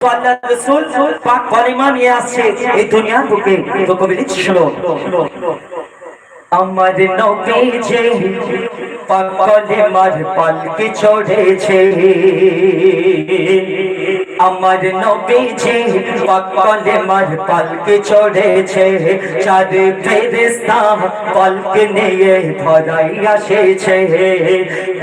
আল্লাহ রাসূল পাক কলিমা নিয়ে আসছে এই দুনিয়ার বুকে। তো কবি লিখছে শোনো, আমার নবী যে পাক কলিমার পালকি চড়েছে, আমার নবী যে পাক কলিমার পালকি চড়েছে, চাঁদ ফেরেশতা পালকি নিয়ে ধরাই আসেছে।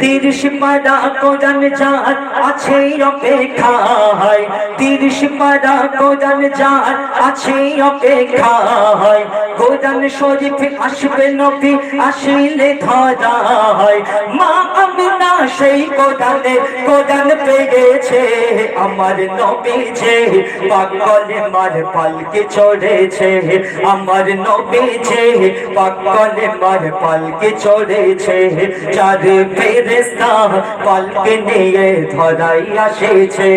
30 পারা কোরআন যার আছে অপেক্ষায়, 30 পারা কোরআন যার আছে অপেক্ষায়, কোরআন শরীফ আসবে নবী আসিলে ধরায়। মা আমিনা সেই কোরআন পেয়েছে, আমার নবী যে পাক কলিমার পালকি চড়েছে, আমার নবী যে পাক কলিমার পালকি চড়েছে, চাঁদ ফেরেশতা পালকি নিয়ে ধরাই আসেছে।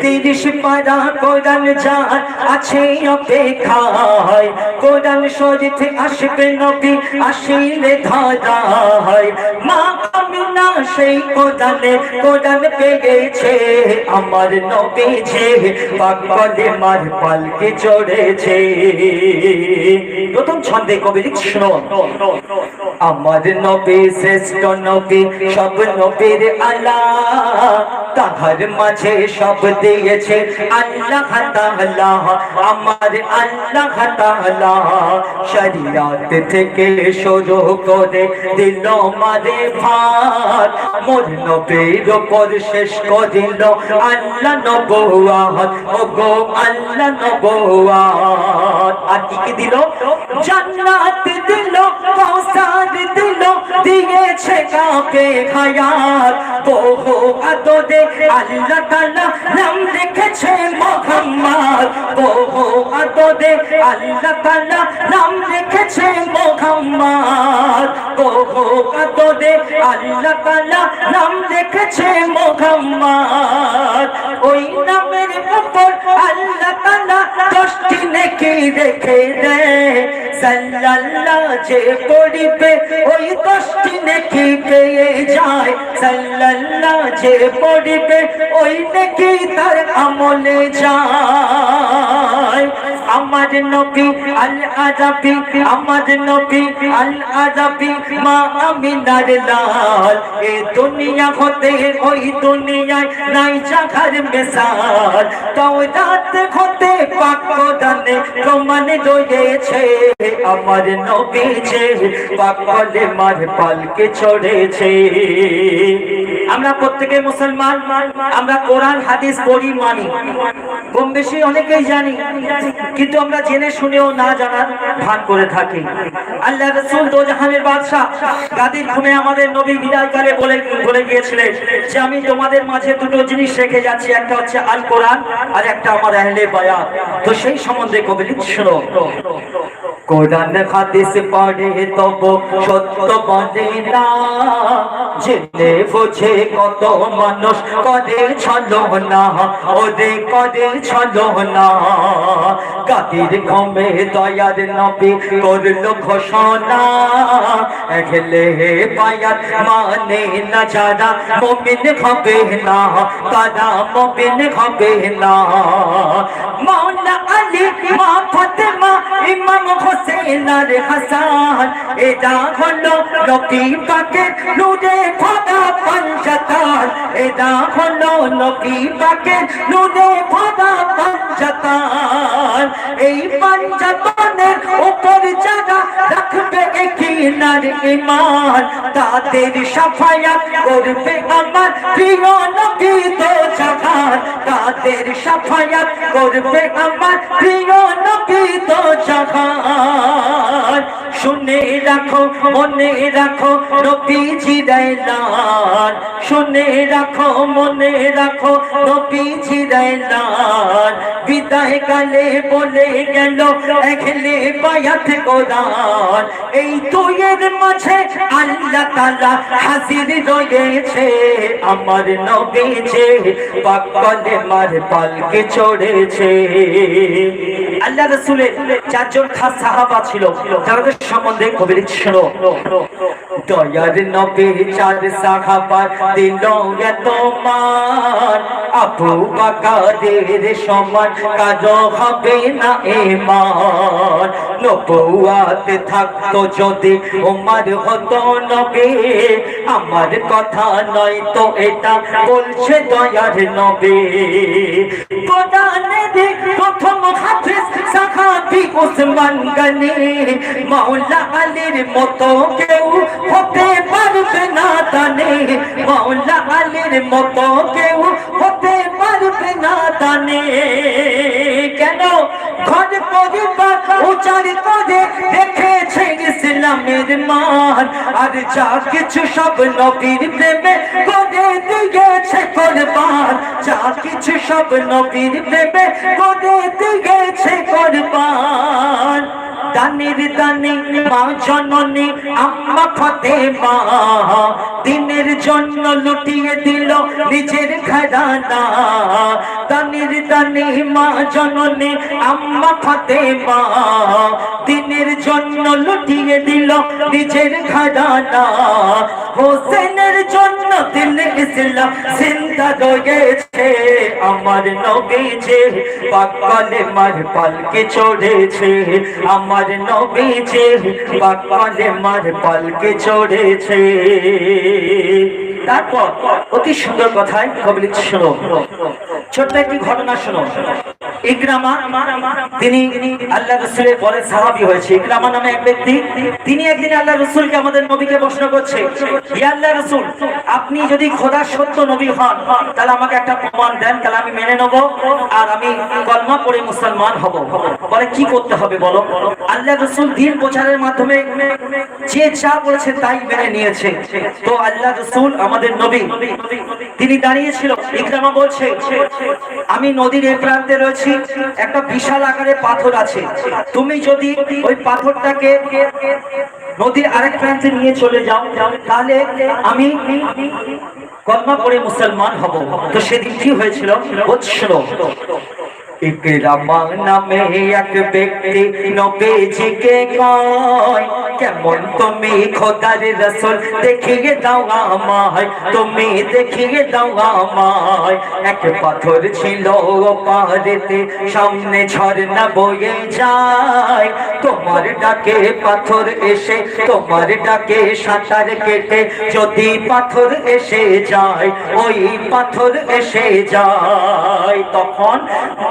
30 পারা কোরআন যার আছে অপেক্ষায়, কোরআন শরীফ আসবে নবী আসিলে ধরায়। মা আমিনা সেই কোরআন পেয়েছে, আমার নবী যে পাক কলিমার পালকি চড়েছে। প্রথম ছন্দে কবি লিখছে শোনো, আমার নবী শ্রেষ্ঠ নবী সব নবীর আলা, তাহার মাঝে সব দিয়েছে আল্লাহ তাআলা, আমার আল্লাহ তাআলা। শরিয়ত থেকে শুরু করে দিল মারে ভাত, মোর নবীর উপর শেষ করিল আল্লাহ নবুয়াত, ওগো আল্লাহ নবুয়াত। আর কি দিল? জান্নাত দিল, কাউসার দিল, দিয়েছে কাকে হায়াত। বহু আদরে আল্লাহ তাআলা নাম রেখেছে মুহাম্মদ, বহু আদরে আল্লাহ তাআলা নাম রেখেছে মুহাম্মদ, বহু আদরে আল্লাহ তাআলা নাম রেখেছে মুহাম্মদ। ওই নামের উপর আল্লাহ তাআলা 10টি নেকি রেখে দেয়, সাল্লাল্লাহ যে পড়িবে ওই 10টি নেকি পেয়ে যায়, সাল্লাল্লাহ যে পড়িবে ওই নেকি তার আমলে যায়। আমার নবী আল আরাবী, আমার নবী আল আরাবী, মা আমিনার লাল। এ দুনিয়া হতে ওই দুনিয়ায় নাই জাগার মিসাল, তাওরাত হতে পাক কোরআনে প্রমাণ রয়েছে, আমার নবী যে পাক কলিমার পালকি চড়েছে। আমরা প্রত্যেকে মুসলমান, আমরা কোরআন হাদিস পড়ি মানি, কম বেশি অনেকেই জানি, কিন্তু আমরা জেনে শুনেও না জানার ভান করে থাকি। আল্লাহ রাসূল দোজাহানের বাদশা গাদির খুনে আমাদের নবী বিদায়কালে বলে গিয়েছিলেন যে আমি তোমাদের মাঝে দুটো জিনিস রেখে যাচ্ছি, একটা হচ্ছে আল কোরআন আর একটা আমার আহলে বায়াত। তো সেই সম্বন্ধে কবি লিখছে শোনো, কোরআন হাদিস পড়ে তব সত্য বলে না, জেনে বুঝে কত মানুষ করে ছলনা, ওরে করে ছলনা। গাদির ঘমে দয়ার নবী করল ঘোষণা, আহলে বায়াত মানে না যারা মুমিন হবে না, তারা মুমিন হবে না। মাওলা আলী, মা ফাতেমা, ইমাম হোসেন আর হাসান, এরা হলো নবী পাকের নূরে ভরা পাঞ্জাতান, এরা হলো নবী পাকের নূরে ভরা পাঞ্জাতান। এই পাঞ্জাতানের উপর যারা রাখবে একইনার ঈমান, তাদের শাফায়াত করবে আমার প্রিয় নবী দোজাহান, তাদের শাফায়াত করবে আমার প্রিয় নবী দোজাহান। শুনে রাখো মনে রাখো নবীজির এলান, শুনে রাখো মনে রাখো নবীজির এলান। বিদায় কালে বলে গেল আহলে বায়াত কোরআন, এই দুইয়ের মাঝে আল্লাহ তাআলা হাজির রয়েছে, আমার নবী যে পাক কলিমার পালকি চড়েছে। আল্লাহ রাসূলের 4 জন খাস সাহাবা ছিল, যাদের সম্বন্ধে কবি লিখছে শোনো, দয়ার নবী চার সাহাবার দিল এত মান, আবু বকরের সমান কারো হবে না ঈমান। নবুয়াত থাকতো যদি ওমর হতো নবী, আমার কথা নয় তো এটা বলছে দয়ার নবী। কোরআনের প্রথম হাফেজ সাহাবী ওসমান গনি, মাওলা আলীর মতো কেউ হতে পারবে না দানে, মাওলা আলীর মতো কেউ হতে পারবে না দানে। কেন? ঘর পরিবার উজাড় করে রেখেছে ইসলামের মান, আর যা কিছু সব নবীর প্রেমে করে দিয়েছে কুরবান, যা কিছু সব নবীর প্রেমে করে দিয়েছে কুরবান। দানের দানে মা জননী আম্মা ফাতেমা, দিনের জন্য লুটিয়ে দিল নিজের ঘরানা। দানের দানে মা জননী আম্মা ফাতেমা, দিনের জন্য লুটিয়ে দিল নিজের ঘরানা। হোসেনের জন্য দিল ইসলাম জিন্দা রয়েছে, আমার নবীজি পাক কালেমার পালকে চড়েছে, আমার নবীজি পাক কালেমার পালকে চড়েছে। তারপর অতি সুন্দর কথায় কবি লিখছে, শোনো ছোট্ট একটি ঘটনা শোনো। ইকরামা তিনি আল্লাহ রাসূলের পরে সাহাবী হয়েছে। ইকরামা নামে এক ব্যক্তি, তিনি একদিন আল্লাহ রাসূলকে আমাদের নবীকে প্রশ্ন করছে, ইয়া আল্লাহ রাসূল, আপনি যদি খোদার সত্য নবী হন তাহলে আমাকে একটা প্রমাণ দেন, তাহলে আমি মেনে নেব আর আমি কলমা পড়ে মুসলমান হব। বলে কি করতে হবে বলো? আল্লাহ রাসূল দিন প্রচারের মাধ্যমে যে যা বলেছে তাই মেনে নিয়েছে। তো আল্লাহ রাসূল আমাদের নবী তিনি দাঁড়িয়েছিল। ইকরামা বলছে, আমি নদীর এই প্রান্তে রয়েছি, একটা বিশাল আকারের পাথর আছে, তুমি যদি ওই পাথরটাকে নদীর আরেক প্রান্তে নিয়ে চলে যাও তাহলে আমি কলমা পড়ে মুসলমান হব। তো সেদিন কি হয়েছিল বুঝছো? ইকরামা নামে এক ব্যক্তি নবীজিকে কয়, কেমন তুমি খোদার রাসূল দেখিয়ে দাও আমায়, তুমি দেখিয়ে দাও আমায়। এক পাথর ছিল পাহাড়েতে, সামনে ঝর্ণা বয়ে যায়, তোমার ডাকে পাথর এসে, তোমার ডাকে সাঁতার কেটে যদি পাথর এসে যায়, ওই পাথর এসে যায়। তখন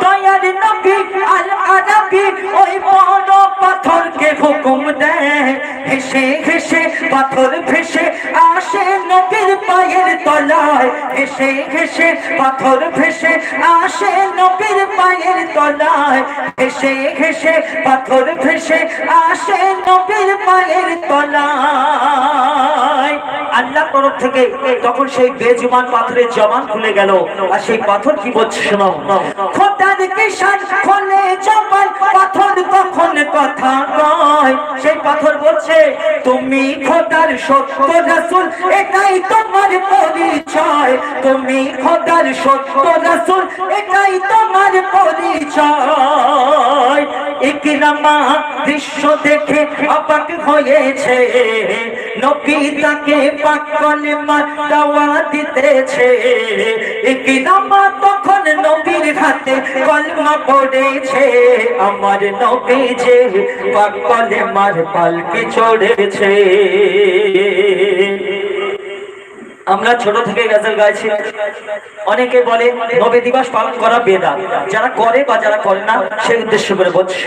দয়ার নবী আল আরাবী ওই বড় পাথরকে হুকুম দেয়, হেসে হেসে পাথর ভেসে আসে নবীর পায়ের তলায়, হেসে হেসে পাথর ভেসে আসে নবীর পায়ের তলায়, হেসে হেসে পাথর ভেসে আসে নবীর পায়ের তলায়। আল্লাহ তরফ থেকে তখন সেই বেজুবান পাথরের জবান খুলে গেল, আর সেই পাথর কি বলছে শোনো। খোদার কিশান খোলে জবান, পাথর তখন কথা কয়। সেই পাথর বলছে, তুমি খোদার সত্য রাসূল, এটাই তোমার পরিচয়, তুমি খোদার সত্য রাসূল, এটাই তোমার পরিচয়। ইকরামা দৃশ্য দেখে অবাক হয়েছে, নবী তাকে পাক কলেমার দাওয়াত দিতেছে। ইকরামা তখন নবীর হাতে কলমা পড়েছে, আমার নবীজি পাক কলেমার পালকে চড়েছে। আমরা ছোট থেকে গজল গাইছি, অনেকে বলে নবী দিবস পালন করা বেদাত, যারা করে বা যারা করে না সেই উদ্দেশ্য করে বলছি,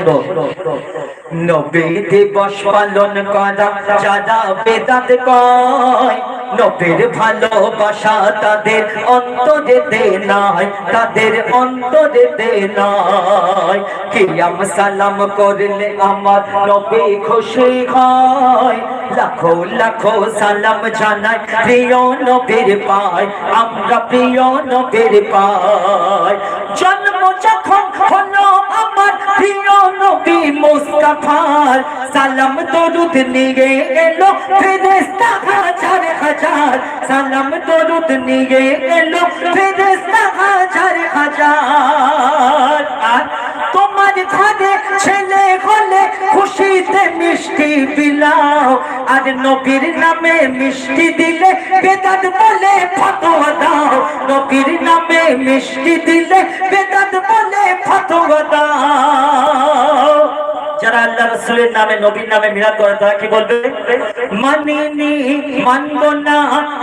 নবী দিবস পালন করা যারা বেদাত কয়, নবীর ভালোবাসা তাদের অন্তরেতে নাই, তাদের অন্তরেতে নাই। কিয়াম সালাম করলে আমার নবী খুশি হয়, লাখো লাখো সালাম জানাই প্রিয় নবীর পায়, আমরা প্রিয় নবীর পায়। জন্ম যখন হলো আমার প্রিয় নবী মুস্তাফার, সালাম দরুদ নিয়ে এলো ফেরেশতা হাজার হাজার, সালাম দরুদ নিয়ে এলো ফেরেশতা হাজার হাজার। আর তোমার ঘরে ছেলে হলে খুশিতে মিষ্টি বিলাও, আর নবীর নামে মিষ্টি দিলে বেদাত বলে ফতোয়া দাও, নবীর নামে মিষ্টি দিলে বেদাত বলে ফতোয়া দাও। যারা আল্লাহ রাসূলের নামে নবীর নামে মিলাদ করে তারা কি বলবে? মানিনি মানব না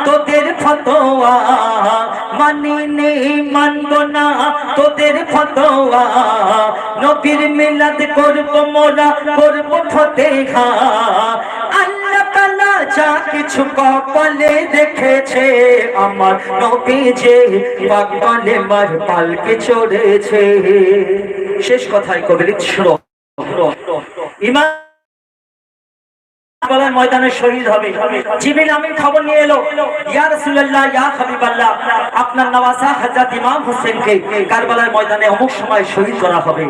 তোদের ফতোয়া, মানিনি মানব না তোদের ফতোয়া, নবীর মিলাদ করব মোরা করব ফতেহা। আল্লাহ তাআলা যা কিছু কপালে রেখেছে, আমার নবী যে পাগলে মার পালকে চড়েছে। শেষ কথায় কবি লিখছিল ইমান কারবালার ময়দানে শহীদ হবে। জিবরিল আমিন খবর নিয়ে এলো, ইয়া রাসূলুল্লাহ ইয়া হাবিবাল্লাহ, আপনার নওয়াজা হযরত ইমাম হোসেনকে কারবালার ময়দানে অমুক সময় শহীদ করা হবে।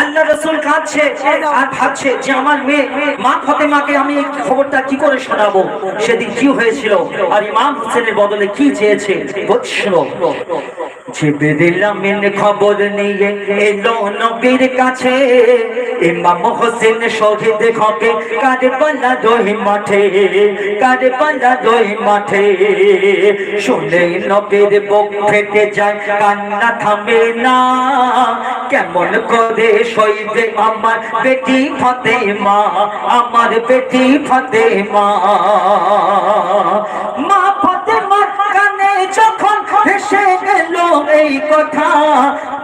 আল্লাহ রাসূল কাঁদছে আর ভাবছে যে আমার মেয়ে মা ফাতেমাকে আমি এই খবরটা কি করে শোনাবো, সেদিন কি হয়েছিল আর ইমাম হোসেনের বদলে কি চেয়েছে। বুঝছো, জিবরিল আমিন খবর নিয়ে এলো নবীর কাছে, ইমাম হোসেন শহীদ হবে কারবালা ওই মাঠে, কারবালার ওই মাঠে। শুনে নবীর বুক ফেটে যায়, কান্না থামে না, কেমন করে সইবে আমার বেটি ফাতেমা, আমার বেটি ফাতেমা। মা ফাতেমার কানে যখন ভেসে গেল এই কথা,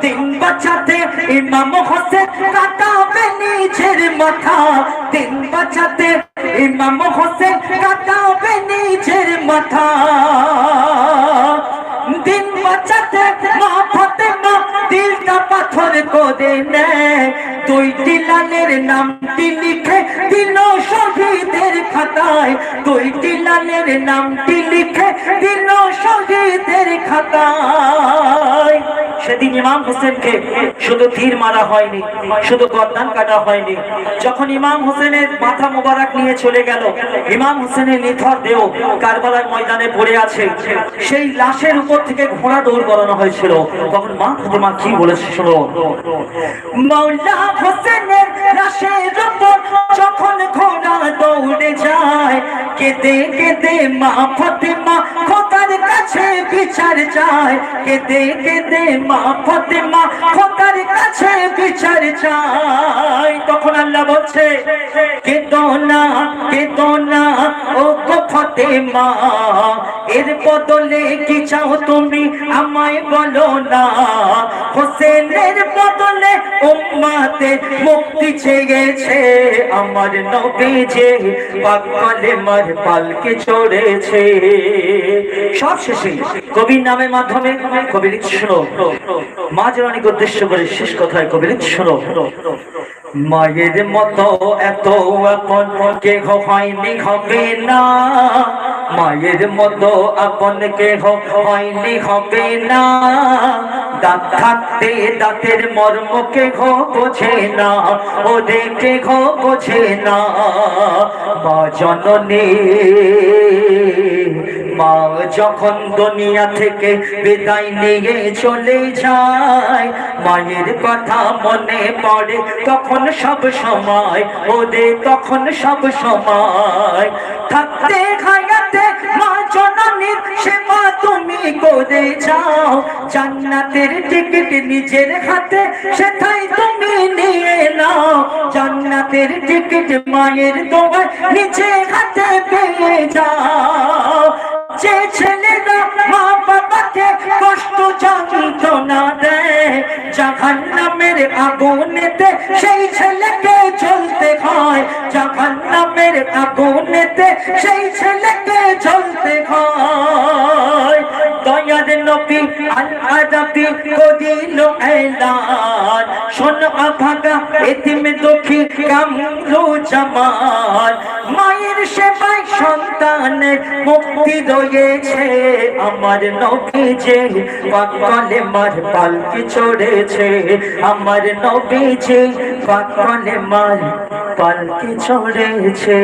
দিন বাঁচাতে ইমাম হোসেন কাটাবে নিজের মাথা, দিন বাঁচাতে ইমাম হোসেন কাটাবে নিজের মাথা। দিন বাঁচাতে মা ফাতেমা দিলটা পাথর করে নেয়, দুইটি লালের নামটি লিখে দিল শহীদের খাতায়, দুইটি লালের নামটি লিখে দিল শহীদের খাতায়। সেদিন ইমাম হোসেনকে শুধু তীর মারা হয়নি, শুধু গর্দান কাটা হয়নি, যখন ইমাম হোসেনের মাথা মোবারক নিয়ে চলে গেল, ইমাম হোসেনের নিথর দেহ কারবালার ময়দানে পড়ে আছে, সেই লাশের উপর থেকে ঘোড়া দৌড় করানো হয়েছিল। তখন মা ফাতেমা কি বলেছে শোনো, মাওলা হোসেনের লাশের উপর যখন ঘোড়া দৌড়ে যায়, কেঁদে কেঁদে মা ফাতেমা খোদার কাছে বিচার চায়, কেঁদে কেঁদে মা ফাতেমা খোদার কাছে বিচার চায়। তখন আল্লাহ বলছে, কেঁদো না কেঁদো না ও গো ফাতেমা, এর বদলে কি চাও তুমি আমায় বলো না, হোসেনের বদলে উম্মতের মুক্তি চেয়েছে, আমার নবী যে পাগলে মার পালকে চড়েছে। সব শেষে কবির নামের মাধ্যমে কবি লিখছিল, মা জননীকে উদ্দেশ্য করে শেষ কথায় কবি লিখছিল, মায়ের মতো এত আপন কেহ হয়নি হবে না, মায়ের মতো আপন কেহ হয়নি হবে না, দাঁত থাকতে দাঁতের মর্ম কেহ বোঝে না, ওরে কেহ বোঝে না। মা জননী মা যখন দুনিয়া থেকে বিদায় নিয়ে চলে যায়, মায়ের কথা মনে পড়ে তখন সব সময়, ওরে তখন সব সময়। থাকতে হায়াতে মা জননীর সেবা তুমি করে যাও, জান্নাতের টিকিট নিজের হাতে সেটাই তুমি নিয়ে নাও, জান্নাতের টিকিট মায়ের দোয়ায় নিজের হাতে পেয়ে যাও। যে ছেলেরা মা বাবাকে কষ্ট যন্ত্রণা দেয়, জাহান্নামের আগুনেতে সেই ছেলেকে জ্বলতে হয়, জাহান্নামের আগুনেতে সেই ছেলেকে জ্বলতে হয়। দয়ার নবী আল আরাবী করিল এলান, শোন আভাগা এতিম দুঃখী কামরু জামান, মায়ের সেবায় সন্তানের মুক্তি রয়েছে, আমার নবী যে পাগলে মার পালকি চড়েছে, আমার নবী যে পাগলে মার পালকি চড়েছে।